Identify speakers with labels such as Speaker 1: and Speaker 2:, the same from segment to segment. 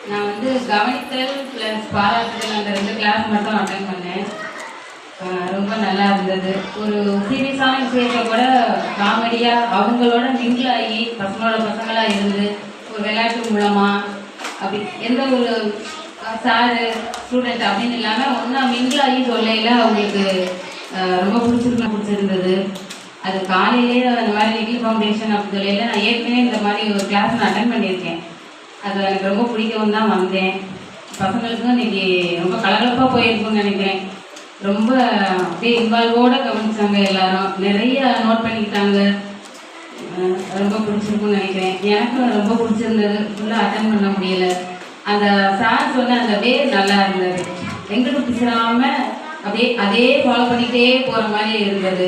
Speaker 1: நான் வந்து கவனித்தல் ப்ளஸ் பாராட்டுதல் அந்த 2 கிளாஸ் மட்டும் அட்டென்ட் பண்ணேன். ரொம்ப நல்லா இருந்தது. ஒரு சீரியஸான விஷயத்தை கூட காமெடியாக அவங்களோட மிங்கிள் ஆகி பசங்களோட பசங்களாக இருந்து ஒரு விளையாட்டு மூலமாக அப்படி எந்த ஒரு சாரு ஸ்டூடெண்ட் அப்படின்னு இல்லாமல் ஒன்றா மிங்கிள் ஆகி சொல்லையில் அவங்களுக்கு ரொம்ப பிடிச்சிருந்தது. அது காலையிலே அந்த மாதிரி லிட்டில் ஃபவுண்டேஷன் அப்படின்னு சொல்லையில் நான் ஏற்கனவே இந்த மாதிரி ஒரு கிளாஸ் நான் அட்டென்ட் பண்ணியிருக்கேன். அது எனக்கு ரொம்ப பிடிக்கவும் தான் வந்தேன். பசங்களுக்கும் இன்றைக்கி ரொம்ப கலகலப்பாக போயிருக்குன்னு நினைக்கிறேன். ரொம்ப அப்படியே இன்வால்வோடு கவனிச்சாங்க. எல்லாரும் நிறைய நோட் பண்ணிக்கிட்டாங்க. ரொம்ப பிடிச்சிருக்குன்னு நினைக்கிறேன். எனக்கும் ரொம்ப பிடிச்சிருந்தது. ஃபுல்லாக அட்டென்ட் பண்ண முடியலை. அந்த சார் சொன்ன அந்த வே நல்லா இருந்தது. எங்களுக்கு பிடிச்சிடாமல் அப்படியே அதே ஃபாலோ பண்ணிகிட்டே போகிற மாதிரி இருந்தது.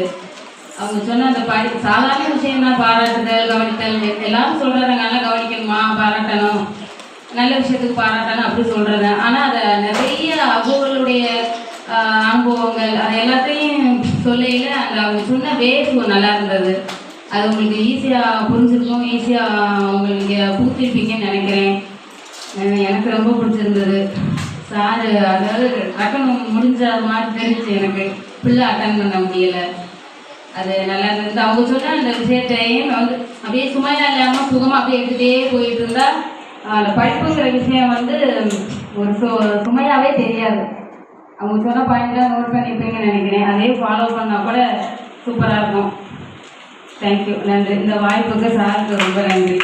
Speaker 1: அவங்க சொன்ன அந்த சாதாரண விஷயம் தான் பாராட்டுதல் கவனித்தல். எல்லாரும் சொல்கிறாங்க நல்லா கவனிக்கணுமா, பாராட்டணும், நல்ல விஷயத்துக்கு பாராட்டணும் அப்படி சொல்கிறது. ஆனால் அதை நிறைய அவங்களுடைய அனுபவங்கள் அது எல்லாத்தையும் சொல்லையில் அந்த அவங்க சொன்ன வேஸ் நல்லா இருந்தது. அது உங்களுக்கு ஈஸியாக புரிஞ்சிருக்கும், ஈஸியாக உங்களுக்கு புகுத்திருப்பீங்கன்னு நினைக்கிறேன். எனக்கு ரொம்ப பிடிச்சிருந்தது. சார் அதாவது டக்குன்னு முடிஞ்ச மாதிரி தெரிஞ்சு எனக்கு ஃபுல்லாக அட்டன் பண்ண முடியலை. அது நல்லா இருந்தது. அவங்க சொன்ன அந்த விஷயத்தையும் வந்து அப்படியே சுமையாக இல்லாமல் சுகமாக அப்படியே எடுத்துகிட்டே போயிட்டு இருந்தால் அந்த படிப்புங்கிற விஷயம் வந்து ஒரு சுமையாகவே தெரியாது. அவங்க சொன்ன பாயிண்ட்லாம் நோட் பண்ணியிருப்பீங்கன்னு நினைக்கிறேன். அதே ஃபாலோ பண்ணால் கூட சூப்பராக இருக்கும். தேங்க்யூ, நன்றி. இந்த வாய்ப்புக்கு சாருக்கு ரொம்ப நன்றி.